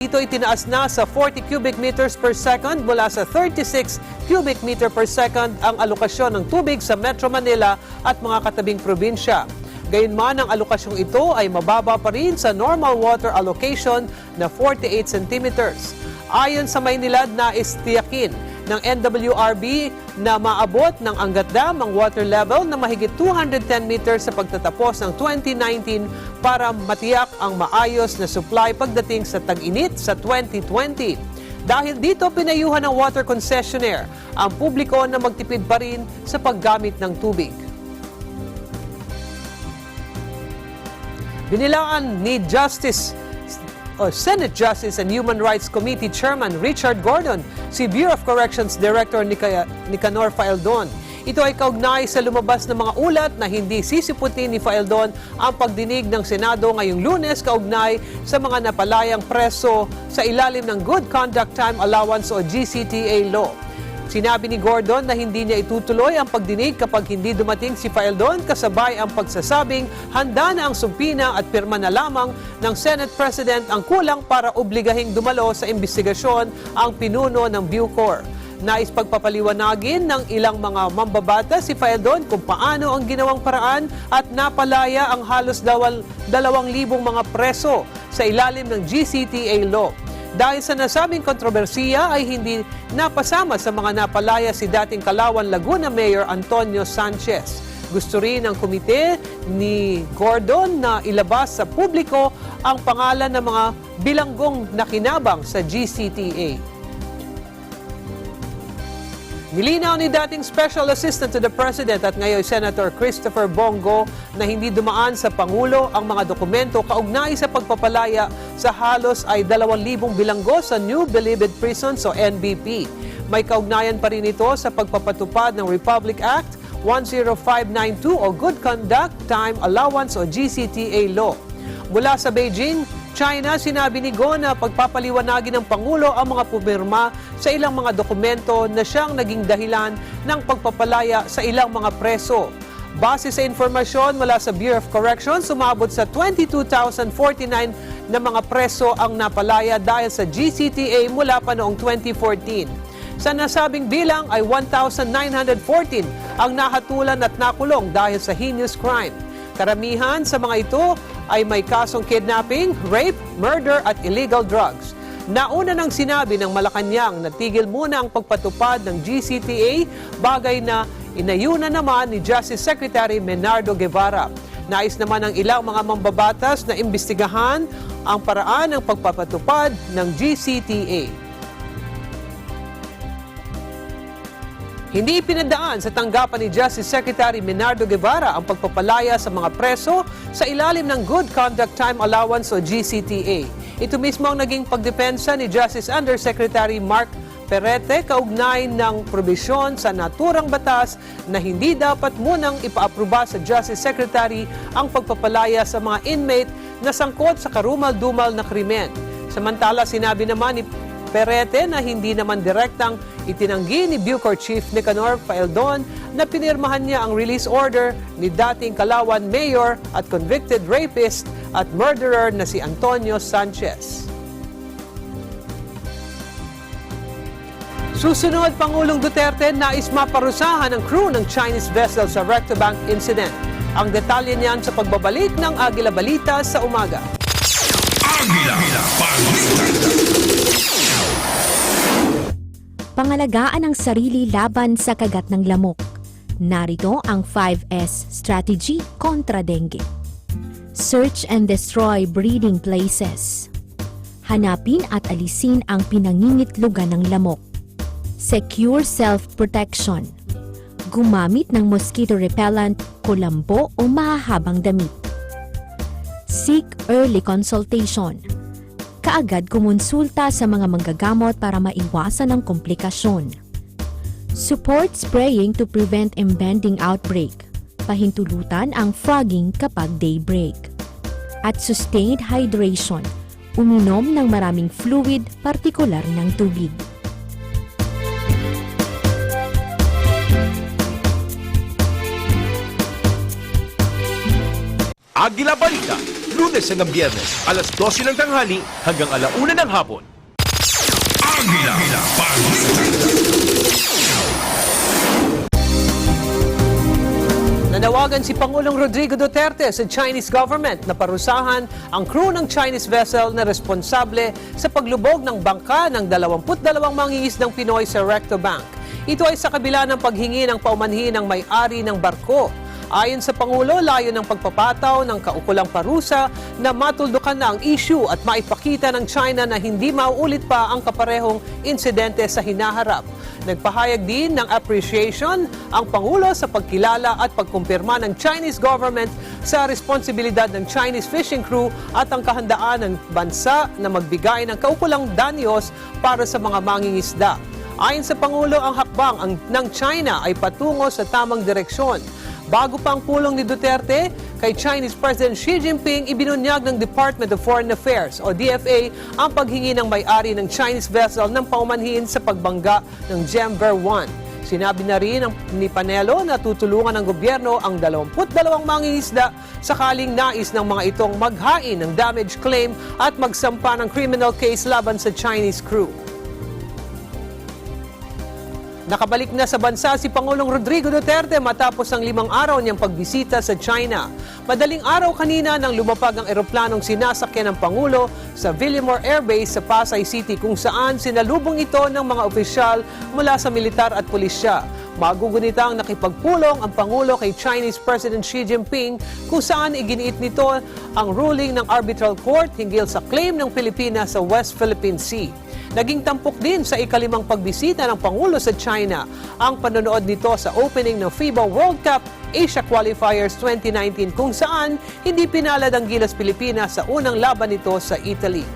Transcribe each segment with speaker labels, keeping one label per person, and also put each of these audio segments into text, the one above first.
Speaker 1: dito itinaas na sa 40 cubic meters per second mula sa 36 cubic meter per second ang alokasyon ng tubig sa Metro Manila at mga katabing probinsya. Gayunman, ang alokasyong ito ay mababa pa rin sa normal water allocation na 48 centimeters. Ayon sa Maynilad, nais tiyakin ng NWRB na maabot ng Angat Dam ang water level na mahigit 210 meters sa pagtatapos ng 2019 para matiyak ang maayos na supply pagdating sa tag-init sa 2020. Dahil dito, pinayuhan ng water concessionaire ang publiko na magtipid pa rin sa paggamit ng tubig. Binilaan ni Senate Justice and Human Rights Committee Chairman Richard Gordon si Bureau of Corrections Director Nicanor Faeldon. Ito ay kaugnay sa lumabas na mga ulat na hindi sisiputin ni Faeldon ang pagdinig ng Senado ngayong Lunes kaugnay sa mga napalayang preso sa ilalim ng Good Conduct Time Allowance o GCTA law. Sinabi ni Gordon na hindi niya itutuloy ang pagdinig kapag hindi dumating si Faeldon kasabay ang pagsasabing handa na ang sumpina at pirma na lamang ng Senate President ang kulang para obligahing dumalo sa investigasyon ang pinuno ng Bucor. Nais pagpapaliwanagin ng ilang mga mambabata si Faeldon kung paano ang ginawang paraan at napalaya ang halos 2,000 mga preso sa ilalim ng GCTA law. Dahil sa nasabing kontrobersiya ay hindi napasama sa mga napalaya si dating Calauan Laguna Mayor Antonio Sanchez. Gusto rin ng komite ni Gordon na ilabas sa publiko ang pangalan ng mga bilanggong nakinabang sa GCTA. Nilinaw ni dating Special Assistant to the President at ngayon Senator Christopher Bongo na hindi dumaan sa Pangulo ang mga dokumento kaugnay sa pagpapalaya sa halos ay 2,000 bilanggo sa New Bilibid Prisons o NBP. May kaugnayan pa rin ito sa pagpapatupad ng Republic Act 10592 o Good Conduct Time Allowance o GCTA law. Mula sa Beijing, China, sinabi ni Go na pagpapaliwanagin ng Pangulo ang mga pumirma sa ilang mga dokumento na siyang naging dahilan ng pagpapalaya sa ilang mga preso. Base sa informasyon mula sa Bureau of Corrections, sumabot sa 22,049 na mga preso ang napalaya dahil sa GCTA mula pa noong 2014. Sa nasabing bilang ay 1,914 ang nahatulan at nakulong dahil sa heinous crime. Karamihan sa mga ito ay may kasong kidnapping, rape, murder at illegal drugs. Nauna nang sinabi ng Malacanang na tigil muna ang pagpatupad ng GCTA, bagay na inayuna naman ni Justice Secretary Menardo Guevara. Nais naman ng ilang mga mambabatas na imbestigahan ang paraan ng pagpapatupad ng GCTA. Hindi ipinadaan sa tanggapan ni Justice Secretary Menardo Guevara ang pagpapalaya sa mga preso sa ilalim ng Good Conduct Time Allowance o GCTA. Ito mismo ang naging pagdepensa ni Justice Undersecretary Mark Perete kaugnay ng probisyon sa naturang batas na hindi dapat munang ipaapruba sa Justice Secretary ang pagpapalaya sa mga inmate na sangkot sa karumal-dumal na krimen. Samantala, sinabi naman ni Perete na hindi naman direktang itinanggi ni Bucor Chief Nicanor Faeldon na pinirmahan niya ang release order ni dating Calauan Mayor at convicted rapist at murderer na si Antonio Sanchez. Susunod, Pangulong Duterte nais maparusahan ang crew ng Chinese vessel sa Rectobank incident. Ang detalye niyan sa pagbabalik ng Agila Balita sa umaga.
Speaker 2: Agila Balita!
Speaker 3: Pangalagaan ang sarili laban sa kagat ng lamok. Narito ang 5S strategy kontra dengue. Search and destroy breeding places. Hanapin at alisin ang pinangingitlugan ng lamok. Secure self-protection. Gumamit ng mosquito repellent, kulambo o mahahabang damit. Seek early consultation. Kaagad kumonsulta sa mga manggagamot para maiwasan ang komplikasyon. Support spraying to prevent impending outbreak. Pahintulutan ang frogging kapag daybreak. At sustained hydration. Uminom ng maraming fluid, partikular ng tubig.
Speaker 2: Agila Balita
Speaker 4: Lunes hanggang Biyernes, alas 12 ng tanghali hanggang 1:00 ng hapon.
Speaker 2: Agila, Balita.
Speaker 1: Nanawagan si Pangulong Rodrigo Duterte sa Chinese government na parusahan ang crew ng Chinese vessel na responsable sa paglubog ng bangka ng 22 mangingisdang Pinoy sa Recto Bank. Ito ay sa kabila ng paghingi ng paumanhin ng may-ari ng barko. Ayon sa Pangulo, layo ng pagpapataw ng kaukulang parusa na matuldukan na ang issue at maipakita ng China na hindi mauulit pa ang kaparehong insidente sa hinaharap. Nagpahayag din ng appreciation ang Pangulo sa pagkilala at pagkumpirma ng Chinese government sa responsibilidad ng Chinese fishing crew at ang kahandaan ng bansa na magbigay ng kaukulang danyos para sa mga mangingisda. Ayon sa Pangulo, ang hakbang ng China ay patungo sa tamang direksyon. Bago pa ang pulong ni Duterte, kay Chinese President Xi Jinping ibinunyag ng Department of Foreign Affairs o DFA ang paghingi ng may-ari ng Chinese vessel ng paumanhin sa pagbangga ng Gemver 1. Sinabi na rin ni Panelo na tutulungan ng gobyerno ang 22 mangingisda sakaling nais ng mga itong maghain ng damage claim at magsampa ng criminal case laban sa Chinese crew. Nakabalik na sa bansa si Pangulong Rodrigo Duterte matapos ang 5 araw niyang pagbisita sa China. Madaling araw kanina nang lumapag ang eroplanong sinasakyan ng Pangulo sa Villamor Air Base sa Pasay City kung saan sinalubong ito ng mga opisyal mula sa militar at pulisya. Magugunitang nakipagpulong ang Pangulo kay Chinese President Xi Jinping kung saan iginiit nito ang ruling ng arbitral court hinggil sa claim ng Pilipinas sa West Philippine Sea. Naging tampok din sa ikalimang pagbisita ng Pangulo sa China ang panonood nito sa opening ng FIBA World Cup Asia Qualifiers 2019 kung saan hindi pinalad ang Gilas Pilipinas sa unang laban nito sa Italy.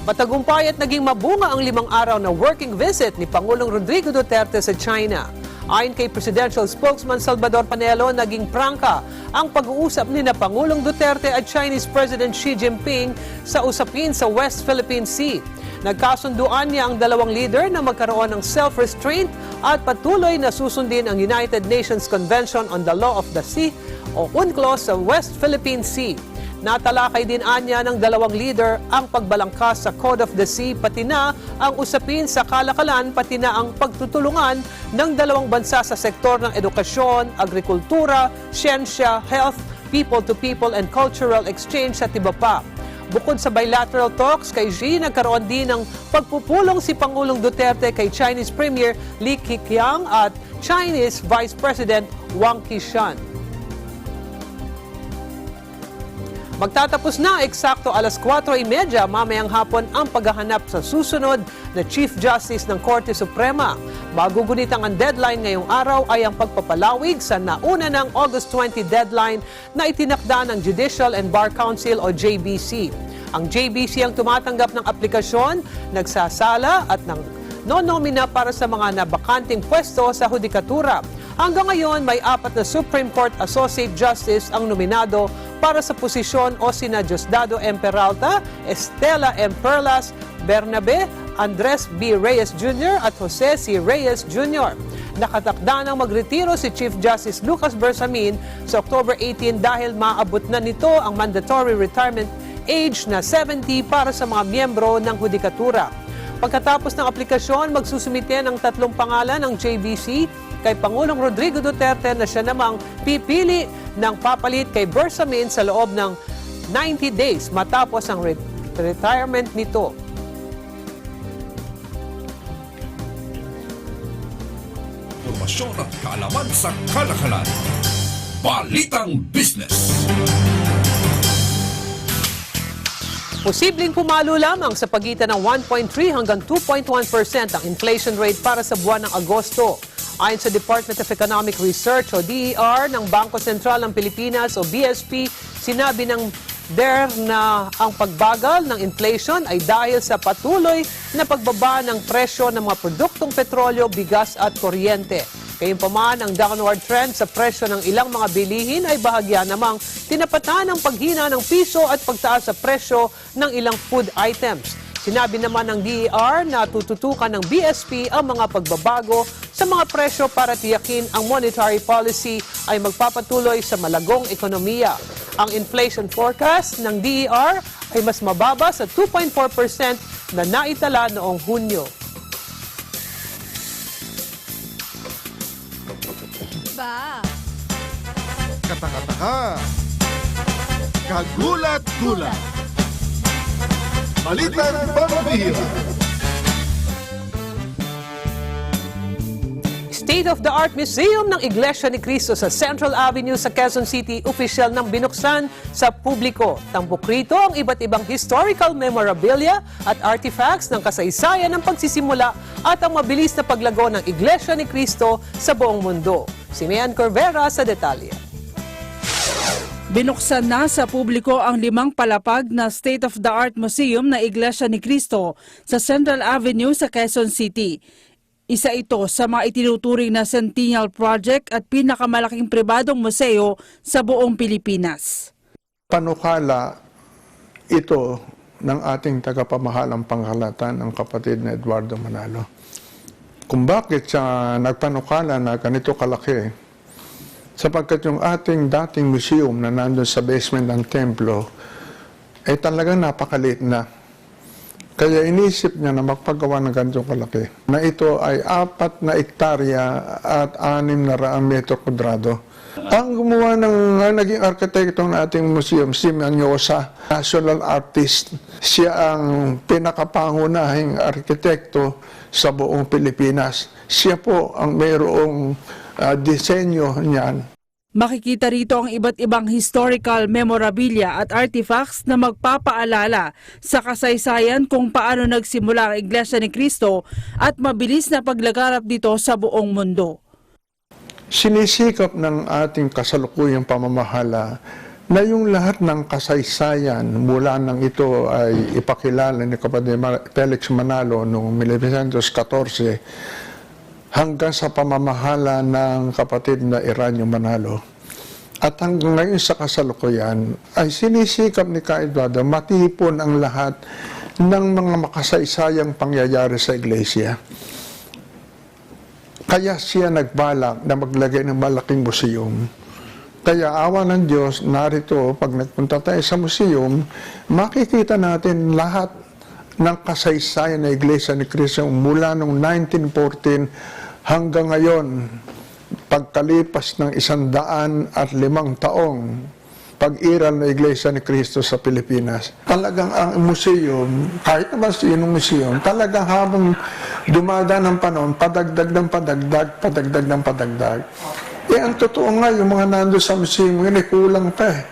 Speaker 1: Matagumpay at naging mabunga ang 5 araw na working visit ni Pangulong Rodrigo Duterte sa China. Ayon kay Presidential Spokesman Salvador Panelo, naging prangka ang pag-uusap ni na Pangulong Duterte at Chinese President Xi Jinping sa usapin sa West Philippine Sea. Nagkasunduan niya ang dalawang leader na magkaroon ng self-restraint at patuloy na susundin ang United Nations Convention on the Law of the Sea o UNCLOS sa West Philippine Sea. Natalakay din anya ng dalawang leader ang pagbalangkas sa Code of the Sea pati na ang usapin sa kalakalan pati na ang pagtutulungan ng dalawang bansa sa sektor ng edukasyon, agrikultura, siyensya, health, people-to-people and cultural exchange at iba pa. Bukod sa bilateral talks kay Xi, nagkaroon din ng pagpupulong si Pangulong Duterte kay Chinese Premier Li Keqiang at Chinese Vice President Wang Qishan. Magtatapos na eksakto alas 4:30 mamayang hapon ang paghahanap sa susunod na Chief Justice ng Korte Suprema. Magugunitang ang deadline ngayong araw ay ang pagpapalawig sa nauna ng August 20 deadline na itinakda ng Judicial and Bar Council o JBC. Ang JBC ang tumatanggap ng aplikasyon, nagsasala at nonomina para sa mga nabakanting pwesto sa hudikatura. Hanggang ngayon, may 4 na Supreme Court Associate Justice ang nominado para sa posisyon o sina Diosdado M. Peralta, Estela M. Perlas, Bernabe, Andres B. Reyes Jr. at Jose C. Reyes Jr. Nakatakda ng magretiro si Chief Justice Lucas Bersamin sa October 18 dahil maabot na nito ang mandatory retirement age na 70 para sa mga miyembro ng hudikatura. Pagkatapos ng aplikasyon, magsusumite ng 3 pangalan ng JBC kay Pangulong Rodrigo Duterte na siya namang pipili ng papalit kay Bersamin sa loob ng 90 days matapos ang retirement nito.
Speaker 2: Informasyon at kaalaman sa kalakalan. Balitang Business.
Speaker 1: Posibleng pumalo lamang sa pagitan ng 1.3 hanggang 2.1% ang inflation rate para sa buwan ng Agosto. Ayon sa Department of Economic Research o DER ng Bangko Sentral ng Pilipinas o BSP, sinabi ng DER na ang pagbagal ng inflation ay dahil sa patuloy na pagbaba ng presyo ng mga produktong petrolyo, bigas at kuryente. Gayunpaman, ang downward trend sa presyo ng ilang mga bilihin ay bahagya namang tinapatan ng paghina ng piso at pagtaas sa presyo ng ilang food items. Sinabi naman ng DER na tututukan ng BSP ang mga pagbabago sa mga presyo para tiyakin ang monetary policy ay magpapatuloy sa malagong ekonomiya. Ang inflation forecast ng DER ay mas mababa sa 2.4% na naitala noong Hunyo.
Speaker 5: Kataka-taka. Kagulat-gulat. Balitang pambihira.
Speaker 1: State-of-the-art museum ng Iglesia ni Cristo sa Central Avenue sa Quezon City, opisyal nang binuksan sa publiko. Tambok rito ang iba't ibang historical memorabilia at artifacts ng kasaysayan ng pagsisimula at ang mabilis na paglago ng Iglesia ni Cristo sa buong mundo. Si Mian Corvera sa detalye.
Speaker 6: Binuksan na sa publiko ang 5 palapag na state-of-the-art museum na Iglesia ni Cristo sa Central Avenue sa Quezon City. Isa ito sa mga itinuturing na Centennial Project at pinakamalaking pribadong museo sa buong Pilipinas.
Speaker 7: Panukala ito ng ating tagapamahalang pangkalahatan, ang kapatid na Eduardo Manalo. Kung bakit siya nagpanukala na ganito kalaki, sapagkat yung ating dating museum na nandun sa basement ng templo ay talagang napakaliit na. Kaya inisip niya na magpagawa ng ganitong kalaki. Na ito ay 4 na ektarya at 600 metro kwadrado. Ang gumawa naging arkitekto ng ating museum, si Manyosa, national artist. Siya ang pinakapangunahing arkitekto sa buong Pilipinas. Siya po ang mayroong disenyo niyan.
Speaker 6: Makikita rito ang iba't ibang historical memorabilia at artifacts na magpapaalala sa kasaysayan kung paano nagsimula ang Iglesia ni Cristo at mabilis na paglaganap dito sa buong mundo.
Speaker 7: Sinisikap ng ating kasalukuyang pamamahala na yung lahat ng kasaysayan mula nang ito ay ipakilala ni Kapatid Felix Manalo noong 1914 hanggang sa pamamahala ng kapatid na Eranio Manalo. At hanggang ngayon sa kasalukuyan ay sinisikap ni Ka Eduardo matipon ang lahat ng mga makasaysayang pangyayari sa Iglesia. Kaya siya nagbalak na maglagay ng malaking museum. Kaya awa ng Diyos, narito pag nagpunta tayo sa museum, makikita natin lahat ng kasaysayan ng Iglesia ni Cristo mula noong 1914 hanggang ngayon, pagkalipas ng 105 taong pag-iral ng Iglesia ni Cristo sa Pilipinas. Talagang ang museum, kahit naman yung museum, talagang habang dumadaan ng panahon, padagdag ng padagdag, padagdag ng padagdag. Ang totoo nga, yung mga nando sa museum, yun ay kulang pa eh.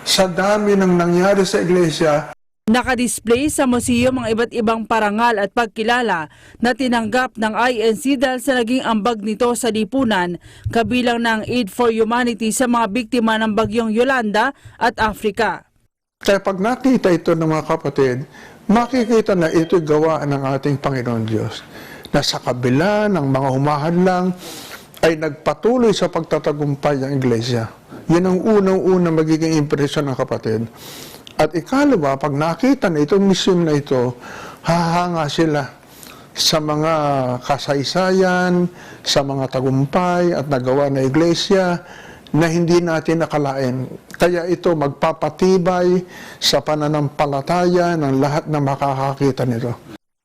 Speaker 7: Sa dami ng nangyari sa Iglesia.
Speaker 6: Nakadisplay sa museum ang iba't ibang parangal at pagkilala na tinanggap ng INC dahil sa naging ambag nito sa lipunan, kabilang ng Aid for Humanity sa mga biktima ng bagyong Yolanda at Africa.
Speaker 7: Kaya pag nakita ito ng mga kapatid, makikita na ito'y gawa ng ating Panginoon Diyos, na sa kabila ng mga humahadlang ay nagpatuloy sa pagtatagumpay ng Iglesia. Yan ang unang-unang magiging impresyon ng kapatid. At ikalawa, pag nakita na itong museum na ito, hahanga sila sa mga kasaysayan, sa mga tagumpay at nagawa na Iglesia na hindi natin nakalain. Kaya ito magpapatibay sa pananampalataya ng lahat na makakakita nito.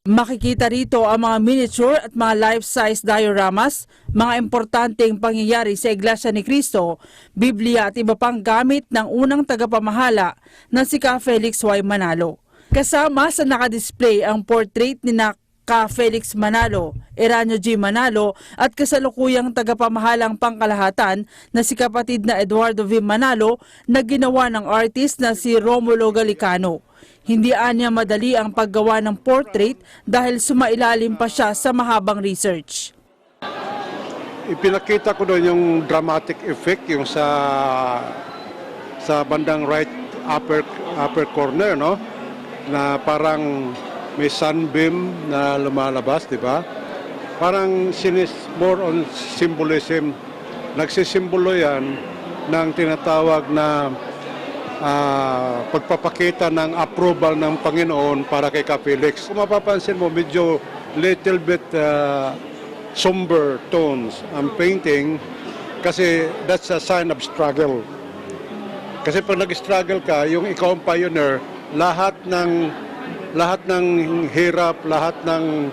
Speaker 6: Makikita rito ang mga miniature at mga life-size dioramas, mga importanteng pangyayari sa Iglesia ni Cristo, Biblia at iba pang gamit ng unang tagapamahala na si Ka Felix Y. Manalo. Kasama sa nakadisplay ang portrait ni Ka Felix Manalo, Eranio G. Manalo at kasalukuyang tagapamahalang pangkalahatan na si kapatid na Eduardo V. Manalo na ginawa ng artist na si Romulo Galicano. Hindi anya madali ang paggawa ng portrait dahil sumailalim pa siya sa mahabang research.
Speaker 8: Ipinakita ko doon yung dramatic effect yung sa bandang right upper corner, no? Na parang may sunbeam na lumalabas, di ba? Parang more on symbolism. Nagsisimbolo yan ng tinatawag na pagpapakita ng approval ng Panginoon para kay Felix. Kung mapapansin mo, medyo little bit somber tones ang painting kasi that's a sign of struggle. Kasi pag nag-struggle ka, yung ikaw ang pioneer, lahat ng hirap, lahat ng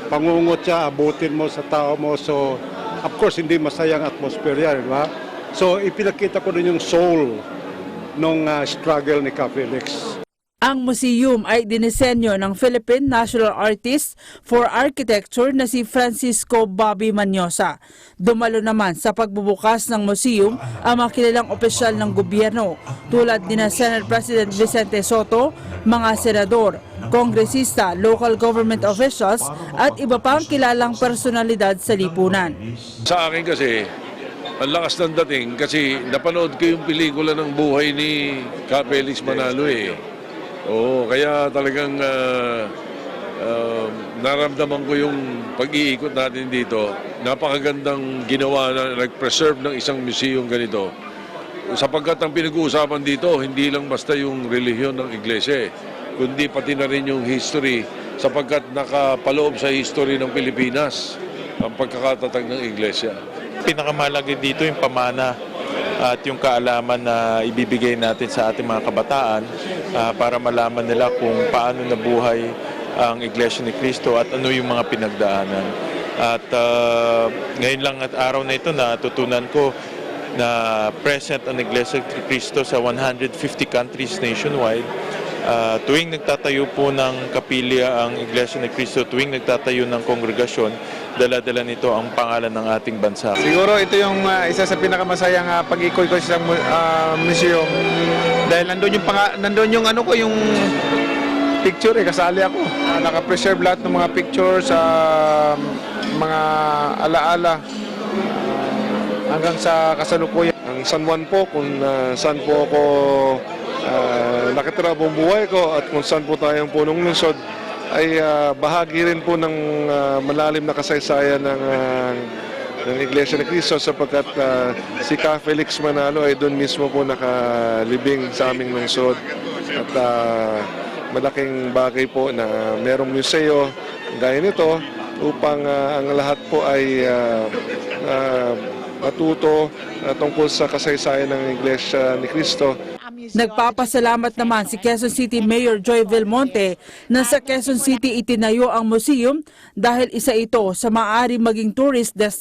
Speaker 8: pangungutya, abutin mo sa tao mo. So, of course, hindi masayang atmosphere yan, di ba? So, ipinakita ko din yung soul nung struggle ni Felix.
Speaker 6: Ang museum ay dinisenyo ng Philippine National Artist for Architecture na si Francisco Bobby Manyosa. Dumalo naman sa pagbubukas ng museum ang mga kilalang opisyal ng gobyerno tulad ni Senate President Vicente Soto, mga senador, kongresista, local government officials at iba pang kilalang personalidad sa lipunan.
Speaker 9: Sa akin kasi, ang lakas ng dating kasi napanood ko yung pelikula ng buhay ni Felix Manalo eh. Oo, kaya talagang naramdaman ko yung pag-iikot natin dito. Napakagandang ginawa na nag-preserve ng isang museum ganito. Sapagkat ang pinag-uusapan dito, hindi lang basta yung relihiyon ng iglesia, kundi pati na rin yung history sapagkat nakapaloob sa history ng Pilipinas ang pagkakatatag ng iglesia.
Speaker 10: Pinakamahalaga dito yung pamana at yung kaalaman na ibibigay natin sa ating mga kabataan para malaman nila kung paano nabuhay ang Iglesia ni Cristo at ano yung mga pinagdaanan. At ngayon lang at araw na ito natutunan ko na present ang Iglesia ni Cristo sa 150 countries nationwide. Tuwing nagtatayo po ng kapilya ang Iglesia ni Cristo, tuwing nagtatayo ng kongregasyon, dala-dala nito ang pangalan ng ating bansa.
Speaker 11: Siguro ito yung isa sa pinakamasayang pag-ikot ko sa museum dahil nandun yung ano ko, yung picture kasali ako. Naka-preserve lahat ng mga pictures, mga alaala hanggang sa kasalukuyan.
Speaker 8: Ang San Juan po, kung saan po ako nakatira buong buhay ko at kung saan po tayong punong lungsod, ay bahagi rin po ng malalim na kasaysayan ng Iglesia ni Cristo sapagkat si Felix Manalo ay doon mismo po nakalibing sa aming lungsod. At malaking bagay po na merong museo gaya nito upang ang lahat po ay matuto tungkol sa kasaysayan ng Iglesia ni Cristo.
Speaker 6: Nagpapasalamat naman si Quezon City Mayor Joy Belmonte na sa Quezon City itinayo ang museum dahil isa ito sa maaari maging tourist destination